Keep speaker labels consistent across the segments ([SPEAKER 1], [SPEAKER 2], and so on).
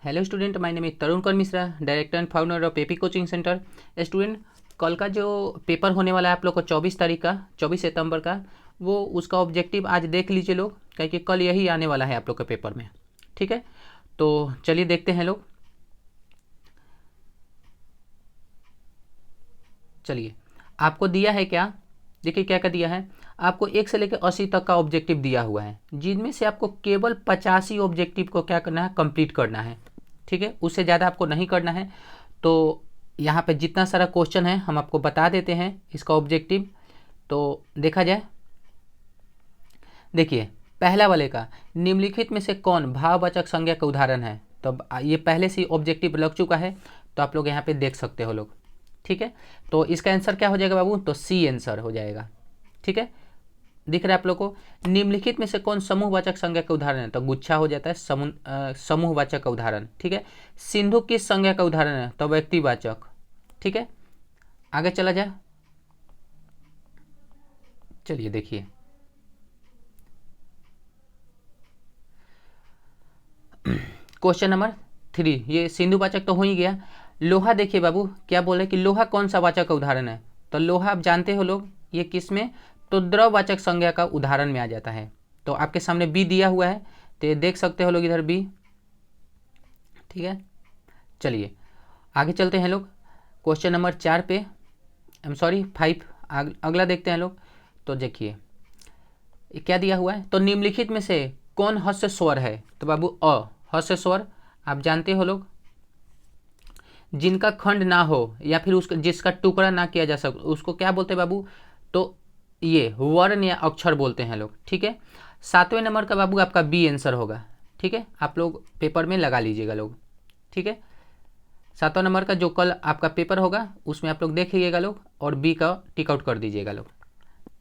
[SPEAKER 1] Hello student, my name is Tarun Kar Mishra, director and founder of AP coaching centre. Student, कल का जो paper होने वाला है आप लोग को 24 तारीख का, 24 सितंबर का, वो उसका ऑब्जेक्टिव आज देख लीजिए लोग, क्योंकि कल यही आने वाला है आप लोग के पेपर में। ठीक है, तो चलिए देखते हैं लोग। चलिए, आपको दिया है क्या, देखिए क्या क्या दिया है आपको। 1 से लेकर 80 तक का ऑब्जेक्टिव दिया हुआ है, जिनमें से आपको केवल 85 ऑब्जेक्टिव को क्या करना है, कंप्लीट करना है। ठीक है, उससे ज़्यादा आपको नहीं करना है। तो यहाँ पे जितना सारा क्वेश्चन है हम आपको बता देते हैं इसका ऑब्जेक्टिव। तो देखा जाए, देखिए पहला वाले का, निम्नलिखित में से कौन भाववाचक संज्ञा का उदाहरण है। तो अब ये पहले से ऑब्जेक्टिव लग चुका है, तो आप लोग यहाँ पे देख सकते हो लोग। ठीक है, तो इसका आंसर क्या हो जाएगा बाबू, तो सी आंसर हो जाएगा। ठीक है, दिख रहा है आप लोग को। निम्नलिखित में से कौन समूहवाचक संज्ञा का उदाहरण है, तो गुच्छा हो जाता है समूहवाचक का उदाहरण। ठीक है, सिंधु किस संज्ञा का उदाहरण है, तो व्यक्तिवाचक। ठीक है, आगे चला जाए। चलिए देखिए, क्वेश्चन नंबर 3, ये सिंधुवाचक तो हो ही गया। लोहा देखिए बाबू, क्या बोले कि लोहा कौन सा वाचक का उदाहरण है, तो लोहा आप जानते हो लोग ये किस में, तो द्रववाचक संज्ञा का उदाहरण में आ जाता है। तो आपके सामने बी दिया हुआ है, तो ये देख सकते हो लोग इधर बी। ठीक है, चलिए आगे चलते हैं लोग क्वेश्चन नंबर 4 पे, आई एम सॉरी 5, अगला देखते हैं लोग। तो देखिए क्या दिया हुआ है, तो निम्नलिखित में से कौन हस्य स्वर है, तो बाबू अ हस्य स्वर। आप जानते हो लोग, जिनका खंड ना हो या फिर उसका जिसका टुकड़ा ना किया जा सके उसको क्या बोलते हैं बाबू, तो ये वर्ण या अक्षर बोलते हैं लोग। ठीक है, 7वें नंबर का बाबू आपका बी आंसर होगा। ठीक है, आप लोग पेपर में लगा लीजिएगा लोग। ठीक है, 7वां नंबर का जो कल आपका पेपर होगा उसमें आप लोग देख लीजिएगा लोग, और बी का टिक आउट कर दीजिएगा लोग।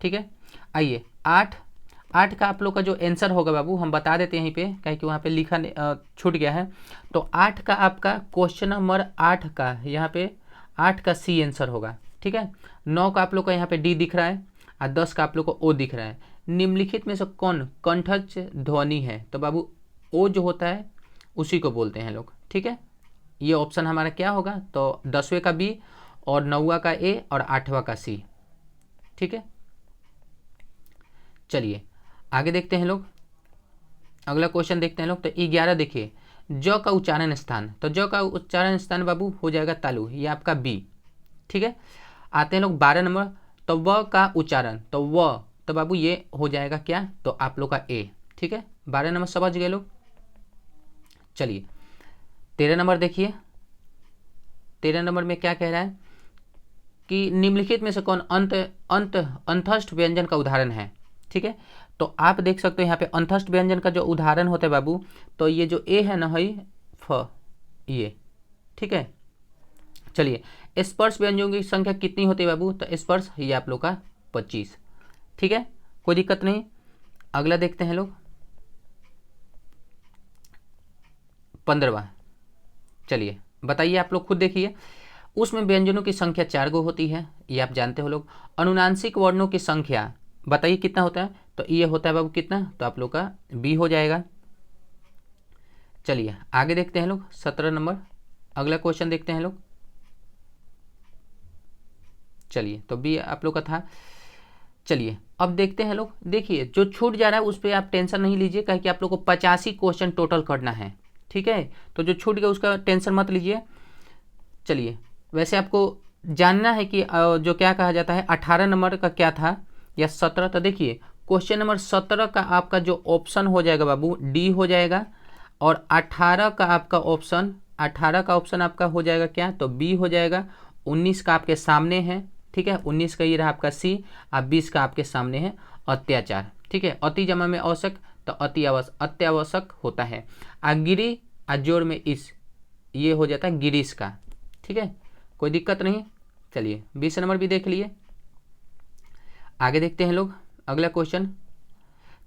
[SPEAKER 1] ठीक है, आइए 8 का आप लोग का जो आंसर होगा बाबू हम बता देते हैं यहीं पे, क्या कि वहाँ पे लिखा छूट गया है। तो 8 का आपका क्वेश्चन नंबर 8 का यहाँ पे 8 का सी आंसर होगा। ठीक है, 9 का आप लोग का यहाँ पे डी दिख रहा है, और 10 का आप लोग को ओ दिख रहा है। निम्नलिखित में से कौन कंठज ध्वनि है, तो बाबू ओ जो होता है उसी को बोलते हैं लोग। ठीक है, ये ऑप्शन हमारा क्या होगा, तो 10वें का बी, और 9वां का ए, और 8वां का सी। ठीक है, चलिए आगे देखते हैं लोग, अगला क्वेश्चन देखते हैं लोग। तो 11 देखिए, ज का उच्चारण स्थान, तो ज का उच्चारण स्थान बाबू हो जाएगा तालु, ये आपका बी। ठीक है, आते हैं लोग 12 नंबर, तो व का उच्चारण, तो व, तो बाबू ये हो जाएगा क्या, तो आप लोग का ए। ठीक है, 12 नंबर समझ गए लोग। चलिए 13 नंबर देखिए, 13 नंबर में क्या कह रहा है कि निम्नलिखित में से कौन अंतस्थ व्यंजन का उदाहरण है। ठीक है, तो आप देख सकते हो यहाँ पे अंतस्थ व्यंजन का जो उदाहरण होता है बाबू, तो ये जो ए है ना है फ, ये। ठीक है, चलिए स्पर्श व्यंजनों की संख्या कितनी होती है बाबू, तो स्पर्श ये आप लोग का 25। ठीक है, कोई दिक्कत नहीं। अगला देखते हैं लोग 15वां। चलिए बताइए, आप लोग खुद देखिए, उसमें व्यंजनों की संख्या 4 गो होती है, ये आप जानते हो लोग। अनुनासिक वर्णों की संख्या बताइए कितना होता है, तो ये होता है बाबू कितना, तो आप लोग का बी हो जाएगा। चलिए आगे देखते हैं लोग 17 नंबर, अगला क्वेश्चन देखते हैं लोग। चलिए तो बी आप लोग का था। चलिए अब देखते हैं लोग, देखिए जो छूट जा रहा है उस पर आप टेंशन नहीं लीजिए, क्योंकि आप लोग को 85 क्वेश्चन टोटल करना है। ठीक है, तो जो छूट गया उसका टेंशन मत लीजिए। चलिए वैसे आपको जानना है कि जो क्या कहा जाता है 18 नंबर का क्या था या 17, तो देखिए क्वेश्चन नंबर 17 का आपका जो ऑप्शन हो जाएगा बाबू डी हो जाएगा, और 18 का आपका ऑप्शन, 18 का ऑप्शन आपका हो जाएगा क्या, तो बी हो जाएगा। 19 का आपके सामने है, ठीक है, 19 का ये रहा आपका सी, और 20 का आपके सामने है अत्याचार। ठीक है, अति जमा में आवश्यक, तो अत्यावश्यक होता है। गिरी जोड़ में इस, ये हो जाता है गिरीश का। ठीक है, कोई दिक्कत नहीं। चलिए 20 नंबर भी देख लिए, आगे देखते हैं लोग अगला क्वेश्चन।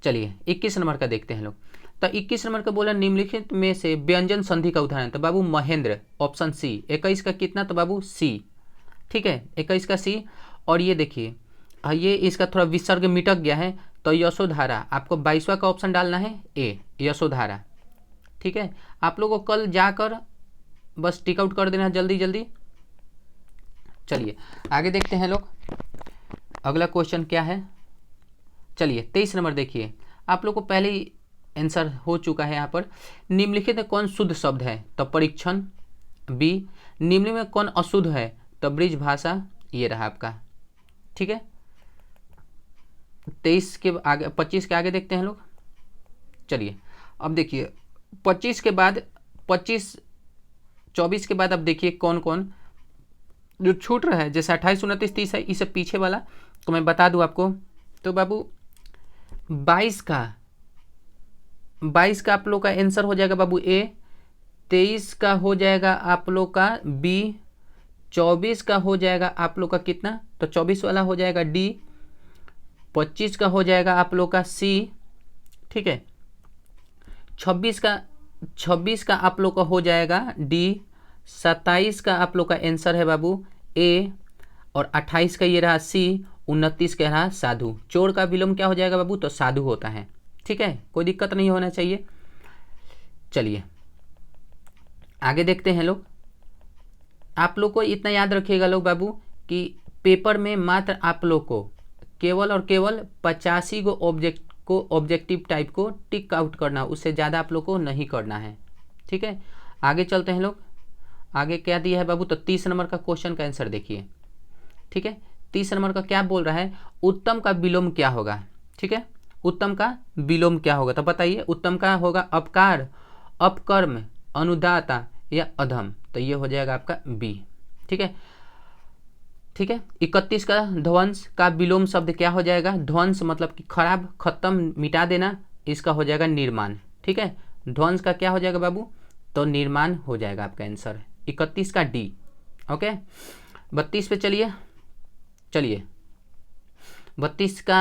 [SPEAKER 1] चलिए 21 नंबर का देखते हैं लोग। तो 21 नंबर का बोला निम्नलिखित में से व्यंजन संधि का उदाहरण, तो बाबू महेंद्र, ऑप्शन सी। 21 का कितना, तो बाबू सी। ठीक है, 21 का सी। और ये देखिए ये इसका थोड़ा विसर्ग मिटक गया है, तो यशोधारा, आपको 22वां का ऑप्शन डालना है ए, यशोधारा। ठीक है, आप लोगों को कल जाकर बस टिक आउट कर देना जल्दी जल्दी। चलिए आगे देखते हैं लोग, अगला क्वेश्चन क्या है। चलिए 23 नंबर देखिए, आप लोग को पहले ही आंसर हो चुका है यहाँ पर। निम्नलिखित में कौन शुद्ध शब्द है? तो परीक्षण। बी, निम्न में कौन अशुद्ध है? तो ब्रिज भाषा। ये रहा आपका, ठीक है। 23 के आगे 25 के आगे देखते हैं लोग। चलिए अब देखिए 25 के बाद 24 के बाद अब देखिए कौन कौन जो छूट रहा है। जैसे 28, 29, 30 है, इससे पीछे वाला तो मैं बता दूं आपको। तो बाबू 22 का आप लोग का आंसर हो जाएगा बाबू ए। 23 का हो जाएगा आप लोग का बी। 24 का हो जाएगा आप लोग का कितना? तो 24 वाला हो जाएगा डी। 25 का हो जाएगा आप लोग का सी, ठीक है। 26 का आप लोग का हो जाएगा डी। 27 का आप लोग का आंसर है बाबू ए। और 28 का ये रहा सी। 29 का रहा साधु। चोर का विलोम क्या हो जाएगा बाबू? तो साधु होता है, ठीक है, कोई दिक्कत नहीं होना चाहिए। चलिए आगे देखते हैं लोग। आप लोग को इतना याद रखिएगा लोग बाबू कि पेपर में मात्र आप लोग को केवल और केवल 85 को ऑब्जेक्टिव टाइप को टिक आउट करना, उससे ज़्यादा आप लोग को नहीं करना है, ठीक है। आगे चलते हैं लोग। आगे क्या दिया है बाबू? तो 30 नंबर का क्वेश्चन का आंसर देखिए, ठीक है। 30 नंबर का क्या बोल रहा है? उत्तम का विलोम क्या होगा, ठीक है। उत्तम का विलोम क्या होगा? तो बताइए। उत्तम का होगा अपकार, अपकर्म, अनुदाता या अधम। तो ये हो जाएगा आपका बी, ठीक है, ठीक है। 31 का ध्वंस का विलोम शब्द क्या हो जाएगा? ध्वंस मतलब कि खराब, खत्म, मिटा देना, इसका हो जाएगा निर्माण, ठीक है। ध्वंस का क्या हो जाएगा बाबू? तो निर्माण हो जाएगा आपका आंसर 31 का डी, ओके। 32 पे चलिए 32 का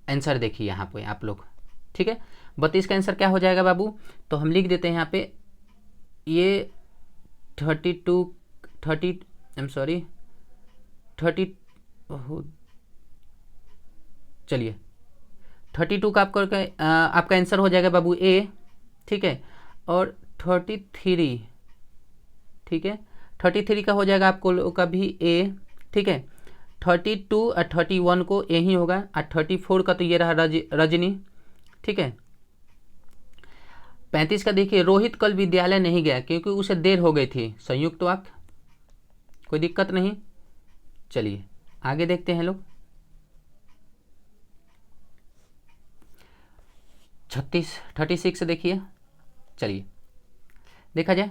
[SPEAKER 1] आंसर देखिए यहाँ पे आप लोग, ठीक है। 32 का आंसर क्या हो जाएगा बाबू? तो हम लिख देते हैं यहाँ पे ये 32 का आपका आंसर हो जाएगा बाबू ए, ठीक है। और 33, ठीक है, 33 का हो जाएगा आपको का भी ए, ठीक है। 32 और 31 को यही होगा। और 34 का तो ये रहा रजनी, ठीक है। 35 का देखिए रोहित कल विद्यालय नहीं गया क्योंकि उसे देर हो गई थी। संयुक्त वाक्य, कोई दिक्कत नहीं। चलिए आगे देखते हैं लोग। 36 से देखिए। चलिए देखा जाए।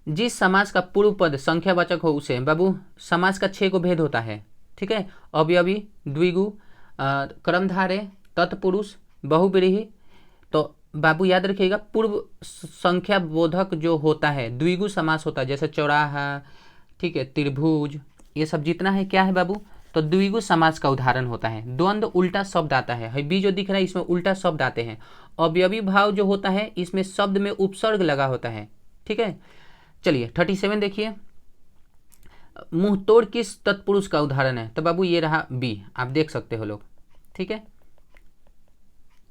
[SPEAKER 1] जिस समास का पूर्व पद संख्यावाचक हो उसे बाबू, समास का 6 को भेद होता है, ठीक है। अवयवी, द्विगु, कर्मधारय, तत्पुरुष, बहुव्रीहि। तो बाबू याद रखिएगा पूर्व संख्या बोधक जो होता है द्विगु समास होता है, जैसे चौराहा, ठीक है, त्रिभुज, ये सब जितना है क्या है बाबू? तो द्विगु समास का उदाहरण होता है। द्वंद्व उल्टा शब्द आता है, बी जो दिख रहा है इसमें उल्टा शब्द आते हैं। अवयवी भाव जो होता है इसमें शब्द में उपसर्ग लगा होता है, ठीक है। चलिए 37 देखिए। मुंह तोड़ किस तत्पुरुष का उदाहरण है? तो बाबू ये रहा बी, आप देख सकते हो लोग, ठीक है।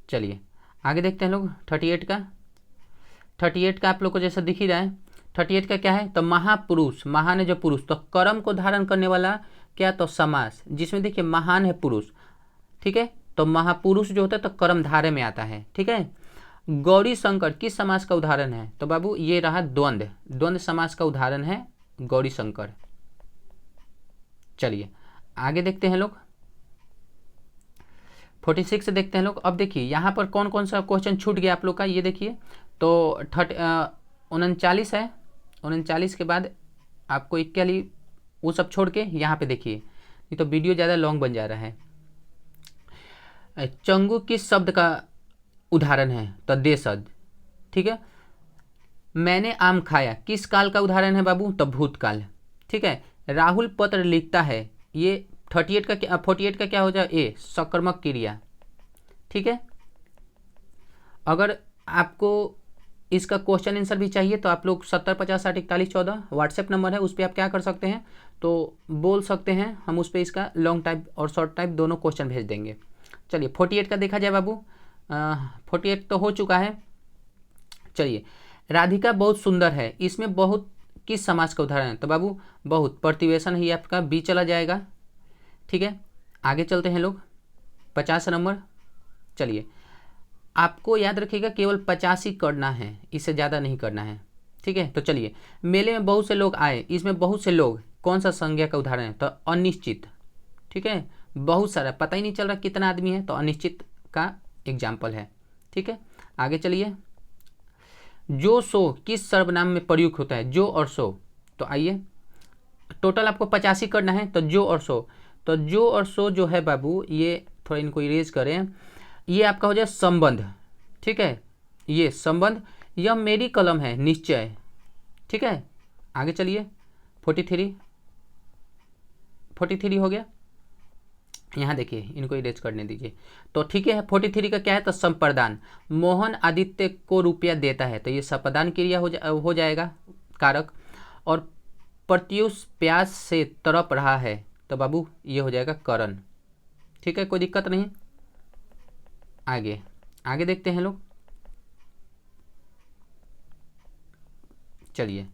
[SPEAKER 1] चलिए आगे देखते हैं लोग। 38 का आप लोग को जैसा दिख ही रहा है। 38 का क्या है? तो महापुरुष, महान है जो पुरुष, तो कर्म को धारण करने वाला क्या? तो समास, जिसमें देखिए महान है पुरुष, ठीक है। तो महापुरुष जो होता है तो कर्मधारय में आता है, ठीक है। गौरी शंकर किस समास का उदाहरण है? तो बाबू ये रहा द्वंद्व समास का उदाहरण है गौरी शंकर। चलिए आगे देखते हैं लोग। 46 से देखते हैं लोग। अब देखिए यहाँ पर कौन कौन सा क्वेश्चन छूट गया आप लोग का, ये देखिए। तो 39 है। 39 के बाद आपको 41 वो सब छोड़ के यहाँ पे देखिए, ये तो वीडियो ज़्यादा लॉन्ग बन जा रहा है। चंगू किस शब्द का उदाहरण है? तो देशज, ठीक है। मैंने आम खाया किस काल का उदाहरण है बाबू? तो भूतकाल, ठीक है। राहुल पत्र लिखता है, ये 48 का क्या हो जाए? ए सकर्मक क्रिया, ठीक है। अगर आपको इसका क्वेश्चन आंसर भी चाहिए तो आप लोग 70 50 60 41 14 व्हाट्सएप नंबर है, उस पर आप क्या कर सकते हैं तो बोल सकते हैं, हम उस पर इसका लॉन्ग टाइप और शॉर्ट टाइप दोनों क्वेश्चन भेज देंगे। चलिए 48 का देखा जाए बाबू। 48 तो हो चुका है। चलिए, राधिका बहुत सुंदर है, इसमें बहुत किस समास का उदाहरण है? तो बाबू बहुत, प्रतिवेशन ही आपका बी चला जाएगा। ठीक है, आगे चलते हैं लोग। 50 नंबर। चलिए, आपको याद रखिएगा केवल 50 ही करना है, इससे ज़्यादा नहीं करना है। ठीक है, तो चलिए, मेले में बहुत से लोग आए, इसमें बहुत से लोग कौन सा संज्ञा का उदाहरण है? तो अनिश्चित। ठीक है, बहुत सारा, पता ही नहीं चल रहा कितना आदमी है, तो अनिश्चित का एग्जाम्पल है। ठीक है, आगे चलिए। जो सो किस सर्वनाम में प्रयुक्त होता है? जो और सो। तो आइए, टोटल आपको 85 करना है, तो जो और सो। तो जो और सो जो है बाबू, ये थोड़ा इनको इरेज करें, ये आपका हो जाए संबंध। ठीक है, ये संबंध, यह मेरी कलम है, निश्चय। ठीक है, आगे चलिए। 43 हो गया। यहाँ देखिए, इनको इरेज करने दीजिए। तो ठीक है, 43 का क्या है? तो संप्रदान। मोहन आदित्य को रुपया देता है, तो ये संप्रदान क्रिया हो जाएगा कारक। और प्रत्युष प्यास से तड़प रहा है, तो बाबू ये हो जाएगा करण। ठीक है, कोई दिक्कत नहीं। आगे देखते हैं लोग। चलिए,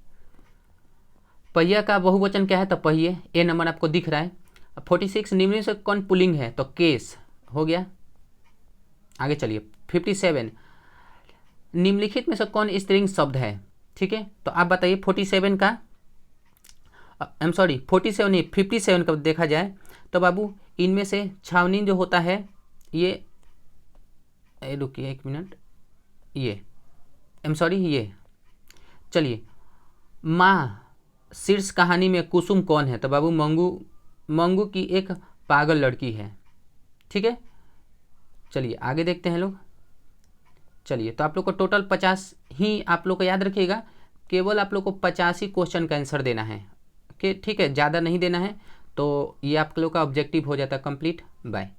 [SPEAKER 1] पहिया का बहुवचन क्या है? तो पहिए। ए नंबर आपको दिख रहा है। 46, निम्न से कौन पुल्लिंग है? तो केस हो गया। आगे चलिए। 57, निम्नलिखित में से कौन स्त्रीलिंग शब्द है? ठीक है, तो आप बताइए 47 का, 47 नहीं, 57 का देखा जाए तो बाबू इनमें से छावनी जो होता है, ये रुकिए एक मिनट, ये ये चलिए, माँ शीर्ष कहानी में कुसुम कौन है? तो बाबू मंगू की एक पागल लड़की है। ठीक है, चलिए आगे देखते हैं लोग। चलिए, तो आप लोग को टोटल 50 ही आप लोग को याद रखिएगा, केवल आप लोग को 50 ही क्वेश्चन का आंसर देना है। ठीक है, ज़्यादा नहीं देना है। तो ये आप लोग का ऑब्जेक्टिव हो जाता है कंप्लीट। बाय।